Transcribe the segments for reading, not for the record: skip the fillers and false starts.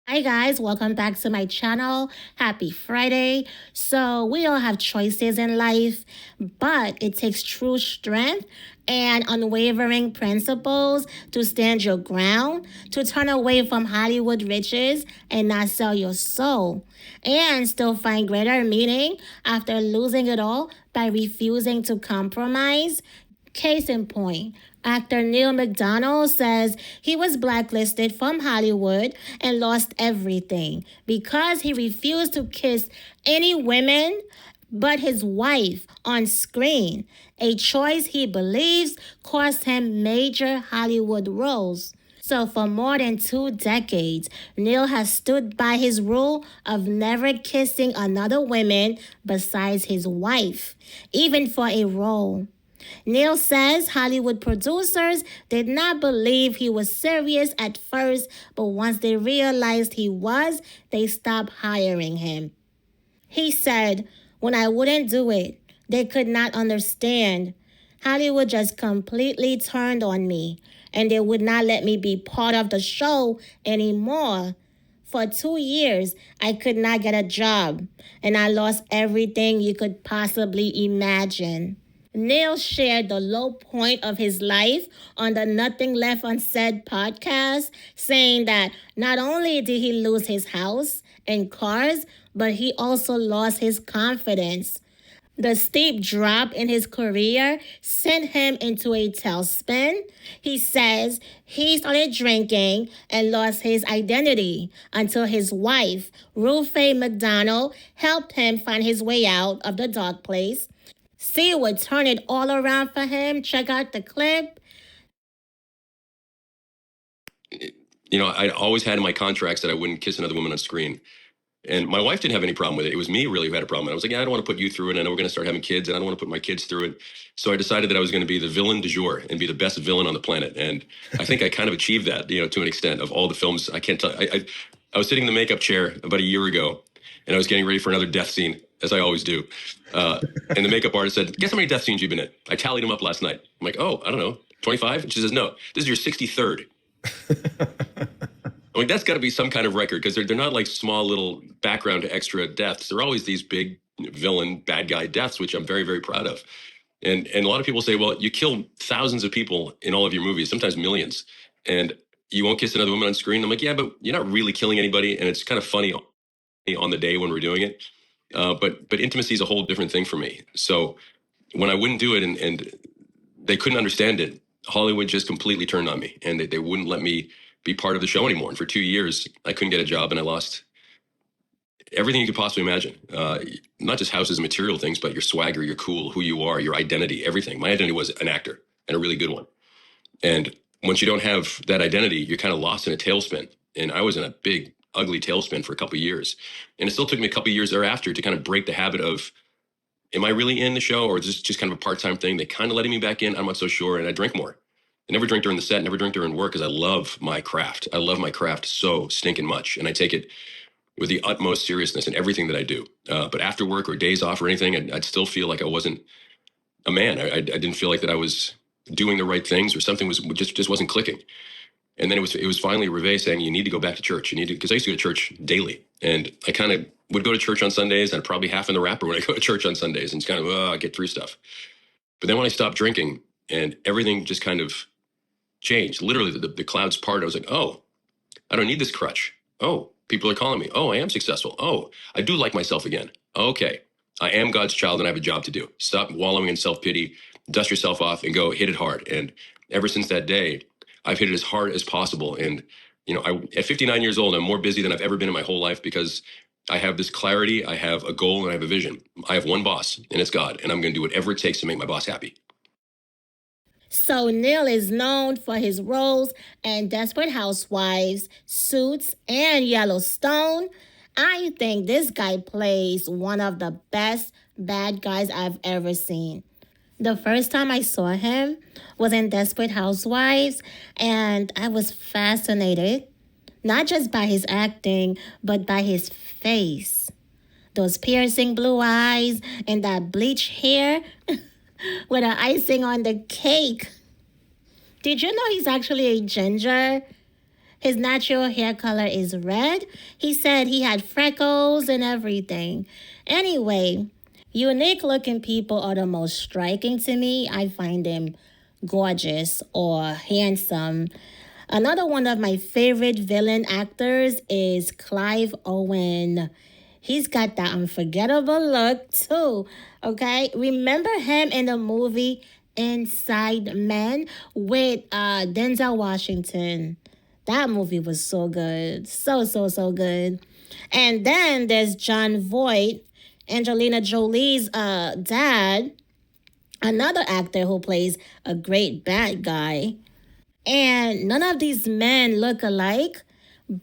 Hi guys, welcome back to my channel. Happy Friday. So we all have choices in life, but it takes true strength and unwavering principles to stand your ground, to turn away from Hollywood riches and not sell your soul, and still find greater meaning after losing it all by refusing to compromise. Case in point, actor Neal McDonough says he was blacklisted from Hollywood and lost everything because he refused to kiss any women but his wife on screen, a choice he believes cost him major Hollywood roles. So, for more than 2 decades, Neil has stood by his rule of never kissing another woman besides his wife, even for a role. Neil says Hollywood producers did not believe he was serious at first, but once they realized he was, they stopped hiring him. He said, "When I wouldn't do it, they could not understand. Hollywood just completely turned on me, and they would not let me be part of the show anymore. For 2 years, I could not get a job, and I lost everything you could possibly imagine." Neil shared the low point of his life on the Nothing Left Unsaid podcast, saying that not only did he lose his house and cars, but he also lost his confidence. The steep drop in his career sent him into a tailspin. He says he started drinking and lost his identity until his wife, Ruth McDonald, helped him find his way out of the dark place. See what turn it all around for him. Check out the clip. I always had in my contracts that I wouldn't kiss another woman on screen. And my wife didn't have any problem with it. It was me really who had a problem. And I was like, yeah, I don't want to put you through it. I know we're going to start having kids, and I don't want to put my kids through it. So I decided that I was going to be the villain du jour and be the best villain on the planet. And I think I kind of achieved that, to an extent of all the films. I can't tell. I was sitting in the makeup chair about a year ago, and I was getting ready for another death scene, as I always do. And the makeup artist said, guess how many death scenes you've been in? I tallied them up last night. I'm like, oh, I don't know, 25? And she says, no, this is your 63rd. I mean, that's got to be some kind of record, because they're not like small little background extra deaths. They're always these big villain, bad guy deaths, which I'm very, very proud of. And a lot of people say, well, you kill thousands of people in all of your movies, sometimes millions, and you won't kiss another woman on screen. I'm like, yeah, but you're not really killing anybody, and it's kind of funny on the day when we're doing it. But intimacy is a whole different thing for me. So when I wouldn't do it and they couldn't understand it, Hollywood just completely turned on me, and they wouldn't let me be part of the show anymore. And for 2 years, I couldn't get a job, and I lost everything you could possibly imagine. Not just houses and material things, but your swagger, your cool, who you are, your identity, everything. My identity was an actor, and a really good one. And once you don't have that identity, you're kind of lost in a tailspin. And I was in a big, ugly tailspin for a couple of years. And it still took me a couple of years thereafter to kind of break the habit of, am I really in the show, or is this just kind of a part-time thing? They kind of letting me back in. I'm not so sure. And I drink more. I never drink during the set, never drink during work, because I love my craft. I love my craft so stinking much. And I take it with the utmost seriousness in everything that I do. But after work or days off or anything, I'd still feel like I wasn't a man. I didn't feel like that I was doing the right things, or something was just wasn't clicking. And then it was finally Reve saying, you need to go back to church. You need to, because I used to go to church daily. And I kind of would go to church on Sundays, and I'd probably half in the wrapper when I go to church on Sundays, and it's kind of, get through stuff. But then when I stopped drinking, and everything just kind of changed, literally the clouds parted. I was like, oh, I don't need this crutch. Oh, people are calling me. Oh, I am successful. Oh, I do like myself again. Okay, I am God's child, and I have a job to do. Stop wallowing in self-pity, dust yourself off, and go hit it hard. And ever since that day, I've hit it as hard as possible. And, at 59 years old, I'm more busy than I've ever been in my whole life, because I have this clarity, I have a goal, and I have a vision. I have one boss, and it's God, and I'm going to do whatever it takes to make my boss happy. So Neil is known for his roles in Desperate Housewives, Suits, and Yellowstone. I think this guy plays one of the best bad guys I've ever seen. The first time I saw him was in Desperate Housewives, and I was fascinated, not just by his acting, but by his face. Those piercing blue eyes and that bleached hair with the icing on the cake. Did you know he's actually a ginger? His natural hair color is red. He said he had freckles and everything. Anyway, unique looking people are the most striking to me. I find them gorgeous or handsome. Another one of my favorite villain actors is Clive Owen. He's got that unforgettable look too. Okay, remember him in the movie Inside Man with Denzel Washington. That movie was so good, so good. And then there's John Voight, Angelina Jolie's dad, another actor who plays a great bad guy. And none of these men look alike,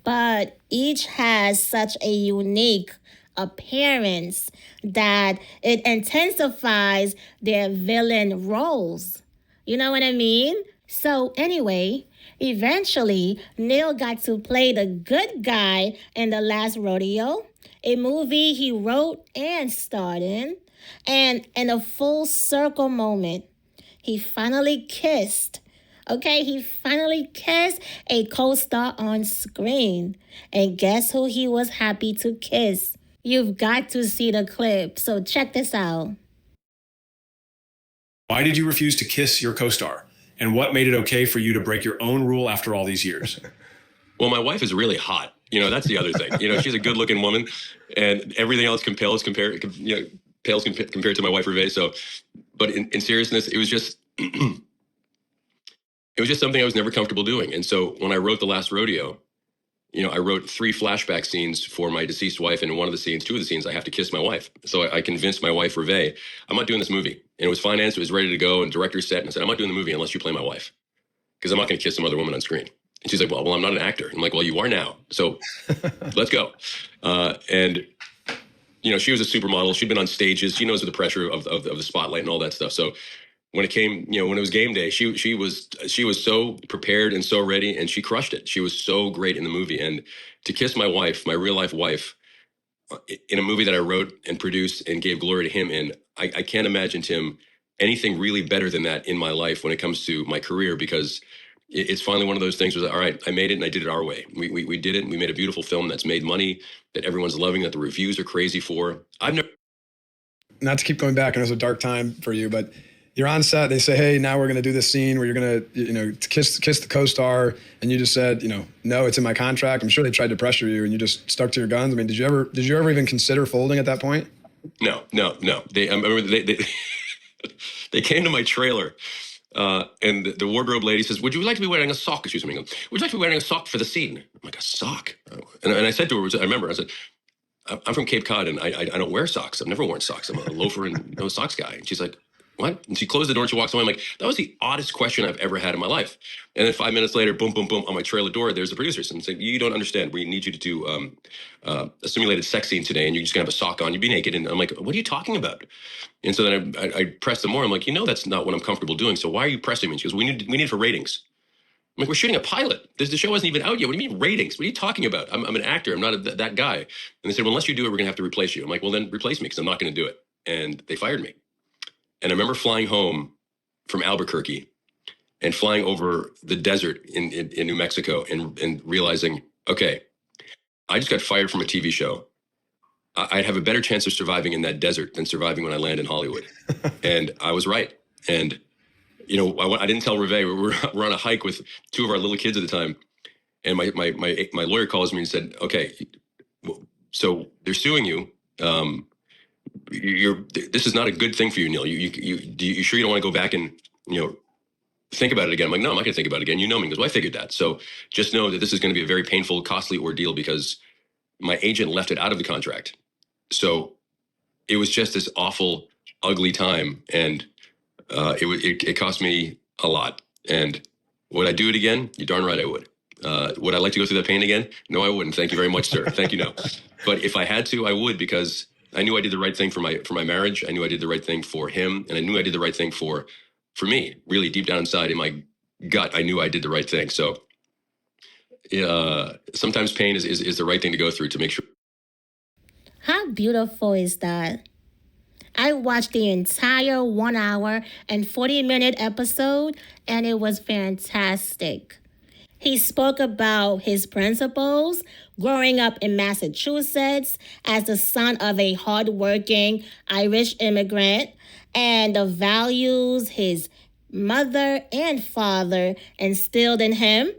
but each has such a unique appearance that it intensifies their villain roles. You know what I mean? So, anyway, eventually, Neil got to play the good guy in The Last Rodeo, a movie he wrote and starred in. And in a full circle moment, he finally kissed. Okay, he finally kissed a co star on screen. And guess who he was happy to kiss? You've got to see the clip, so check this out. Why did you refuse to kiss your co-star? And what made it okay for you to break your own rule after all these years? Well, my wife is really hot. That's the other thing. She's a good-looking woman, and everything else pales compared to my wife, Reve. So, but in seriousness, it was just it was just something I was never comfortable doing. And so when I wrote The Last Rodeo, I wrote 3 flashback scenes for my deceased wife, and in 2 of the scenes, I have to kiss my wife. So I convinced my wife, Reve, I'm not doing this movie. And it was financed, it was ready to go, and director set, and I said, I'm not doing the movie unless you play my wife, because I'm not going to kiss some other woman on screen. And she's like, well, I'm not an actor. I'm like, well, you are now. So let's go. And she was a supermodel. She'd been on stages. She knows the pressure of the spotlight and all that stuff. So when it was game day, she was so prepared and so ready, and she crushed it. She was so great in the movie. And to kiss my wife, my real life wife, in a movie that I wrote and produced and gave glory to him in, I can't imagine, Tim, anything really better than that in my life when it comes to my career, because it's finally one of those things where, all right, I made it and I did it our way. We did it, and we made a beautiful film that's made money, that everyone's loving, that the reviews are crazy for. I've never... Not to keep going back, and it was a dark time for you, but you're on set, they say, hey, now we're going to do this scene where you're going to, kiss the co-star, and you just said, no, it's in my contract. I'm sure they tried to pressure you, and you just stuck to your guns. I mean, did you ever even consider folding at that point? No. They they came to my trailer, and the wardrobe lady says, would you like to be wearing a sock? Excuse me. Would you like to be wearing a sock for the scene? I'm like, a sock? And I said to her, I said, I'm from Cape Cod, and I don't wear socks. I've never worn socks. I'm a loafer and no socks guy. And she's like, what? And she closed the door and she walks away. I'm like, that was the oddest question I've ever had in my life. And then 5 minutes later, boom, boom, boom, on my trailer door, there's the producers and saying, you don't understand. We need you to do a simulated sex scene today, and you're just gonna have a sock on. You'd be naked. And I'm like, what are you talking about? And so then I pressed them more. I'm like, that's not what I'm comfortable doing. So why are you pressing me? She goes, we need it for ratings. I'm like, we're shooting a pilot. The show hasn't even out yet. What do you mean ratings? What are you talking about? I'm an actor. I'm not that guy. And they said, well, unless you do it, we're going to have to replace you. I'm like, well, then replace me, because I'm not going to do it. And they fired me. And I remember flying home from Albuquerque and flying over the desert in New Mexico and realizing, okay, I just got fired from a TV show. I'd have a better chance of surviving in that desert than surviving when I land in Hollywood. And I was right. And I didn't tell Reve. We're on a hike with 2 of our little kids at the time, and my lawyer calls me and said, "Okay, so they're suing you. This is not a good thing for you, Neal. You sure you don't want to go back and think about it again?" I'm like, "No, I'm not going to think about it again. You know me." He goes, "Well, I figured that. So just know that this is going to be a very painful, costly ordeal, because my agent left it out of the contract. So it was just this awful, ugly time, and." It cost me a lot. And would I do it again? You're darn right I would. Would I like to go through that pain again? No, I wouldn't. Thank you very much, sir. Thank you, no. But if I had to, I would, because I knew I did the right thing for my marriage. I knew I did the right thing for him, and I knew I did the right thing for me. Really, deep down inside, in my gut, I knew I did the right thing. So sometimes pain is the right thing to go through to make sure. How beautiful is that? I watched the entire 1 hour and 40-minute episode, and it was fantastic. He spoke about his principles growing up in Massachusetts as the son of a hardworking Irish immigrant and the values his mother and father instilled in him.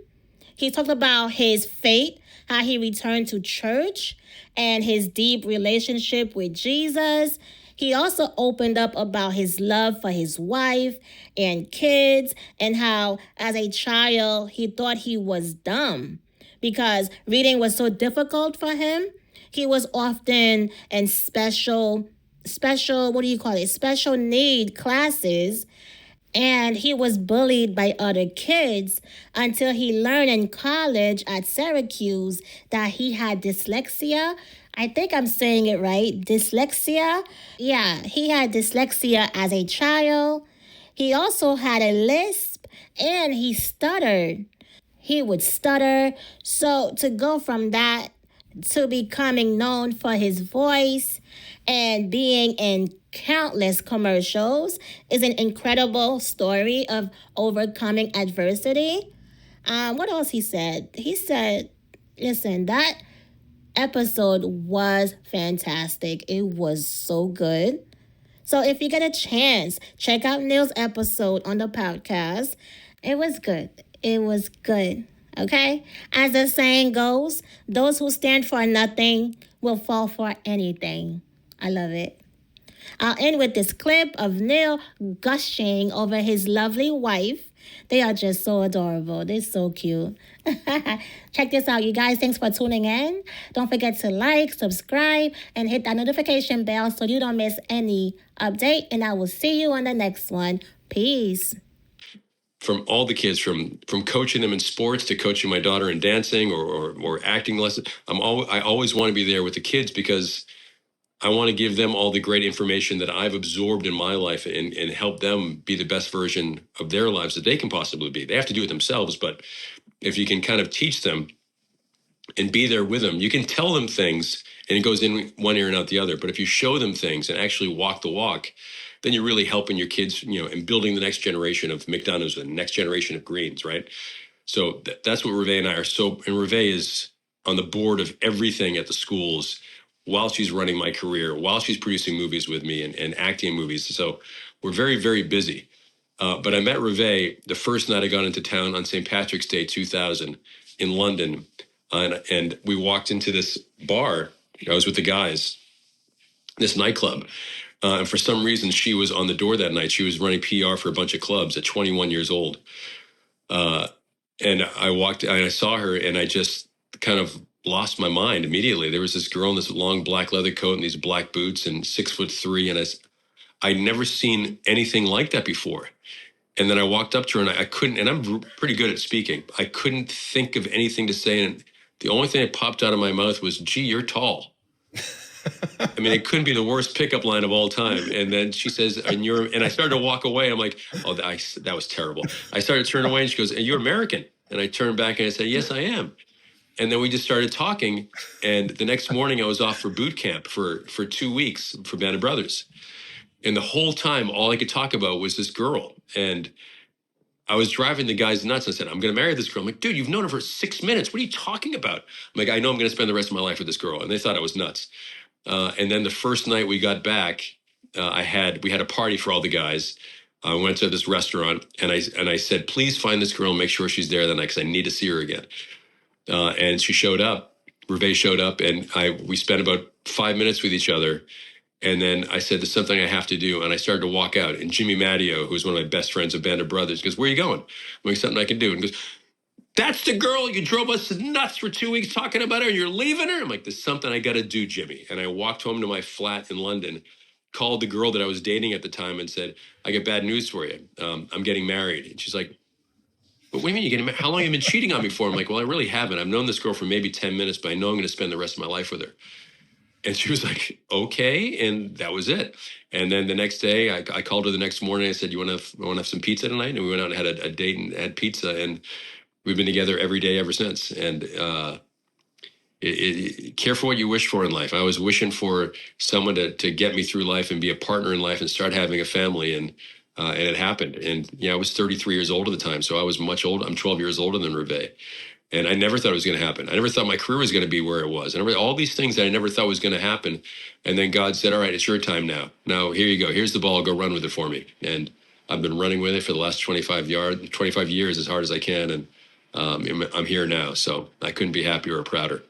He talked about his faith, how he returned to church, and his deep relationship with Jesus. He also opened up about his love for his wife and kids, and how, as a child, he thought he was dumb because reading was so difficult for him. He was often in what do you call it? Special need classes, and he was bullied by other kids until he learned in college at Syracuse that he had dyslexia. I think I'm saying it right. Dyslexia. Yeah, he had dyslexia as a child. He also had a lisp and he stuttered. He would stutter. So to go from that to becoming known for his voice and being in countless commercials is an incredible story of overcoming adversity. What else he said? He said, listen, that episode was fantastic. It was so good. So if you get a chance, check out Neal's episode on the podcast. It was good. It was good. Okay? As the saying goes, those who stand for nothing will fall for anything. I love it. I'll end with this clip of Neal gushing over his lovely wife. They are just so adorable. They're so cute. Check this out, you guys. Thanks for tuning in. Don't forget to like, subscribe, and hit that notification bell so you don't miss any update. And I will see you on the next one. Peace. From all the kids, from coaching them in sports to coaching my daughter in dancing or acting lessons, I always want to be there with the kids because I want to give them all the great information that I've absorbed in my life and help them be the best version of their lives that they can possibly be. They have to do it themselves, but if you can kind of teach them and be there with them, you can tell them things and it goes in one ear and out the other. But if you show them things and actually walk the walk, then you're really helping your kids, and building the next generation of McDonoughs and the next generation of Greens, right? So that's what Reve and I are. And Reve is on the board of everything at the schools while she's running my career, while she's producing movies with me and acting in movies. So we're very, very busy. But I met Reve the first night I got into town on St. Patrick's Day 2000 in London. And we walked into this bar. I was with the guys, this nightclub. And for some reason, she was on the door that night. She was running PR for a bunch of clubs at 21 years old. And I walked and I saw her and I just kind of lost my mind immediately. There was this girl in this long black leather coat and these black boots and 6'3". And I'd never seen anything like that before. And then I walked up to her and I couldn't, and I'm pretty good at speaking. I couldn't think of anything to say. And the only thing that popped out of my mouth was, gee, you're tall. I mean, it couldn't be the worst pickup line of all time. And then she says, and I started to walk away. I'm like, oh, that was terrible. I started to turn away and she goes, and you're American. And I turned back and I said, yes, I am. And then we just started talking. And the next morning I was off for boot camp for 2 weeks for Band of Brothers. And the whole time, all I could talk about was this girl. And I was driving the guys nuts. I said, I'm going to marry this girl. I'm like, dude, you've known her for 6 minutes. What are you talking about? I'm like, I know I'm going to spend the rest of my life with this girl. And they thought I was nuts. And then the first night we got back, we had a party for all the guys. I went to this restaurant and I said, please find this girl and make sure she's there that night because I need to see her again. And she showed up. Reve showed up and we spent about 5 minutes with each other. And then I said, there's something I have to do. And I started to walk out. And Jimmy Matteo, who's one of my best friends of Band of Brothers, goes, where are you going? I'm like, something I can do. And he goes, that's the girl you drove us nuts for 2 weeks talking about her and you're leaving her? I'm like, there's something I got to do, Jimmy. And I walked home to my flat in London, called the girl that I was dating at the time and said, I got bad news for you. I'm getting married. And she's like, but what do you mean you're getting married? How long have you been cheating on me for? I'm like, well, I really haven't. I've known this girl for maybe 10 minutes, but I know I'm going to spend the rest of my life with her. And she was like, okay. And that was it. And then the next day I called her the next morning. I said, you want to have some pizza tonight? And we went out and had a date and had pizza. And we've been together every day ever since. And care for what you wish for in life. I was wishing for someone to get me through life and be a partner in life and start having a family. And And it happened. And I was 33 years old at the time. So I was much older. I'm 12 years older than Reve. And I never thought it was going to happen. I never thought my career was going to be where it was. And all these things that I never thought was going to happen. And then God said, all right, it's your time now. Now, here you go. Here's the ball. Go run with it for me. And I've been running with it for the last 25 years as hard as I can. And I'm here now. So I couldn't be happier or prouder.